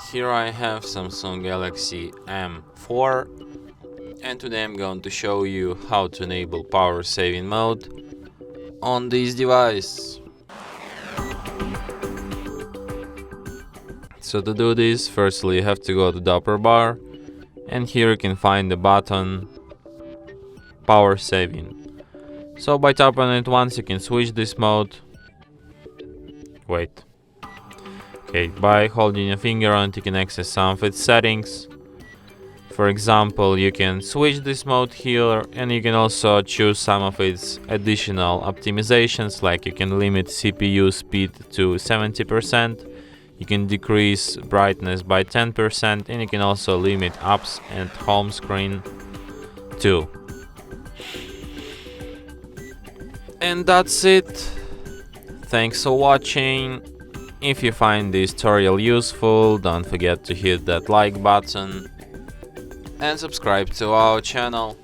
Here I have Samsung Galaxy M04, and today I'm going to show you how to enable power saving mode on this device. So to do this, firstly you have to go to the upper bar, and here you can find the button power saving. So by tapping it once you can switch this mode. Okay, by holding your finger on it you can access some of its settings. For example, you can switch this mode here, and you can also choose some of its additional optimizations, like you can limit CPU speed to 70%, you can decrease brightness by 10%, and you can also limit apps and home screen too. And that's it. Thanks for watching. If you find this tutorial useful, don't forget to hit that like button and subscribe to our channel.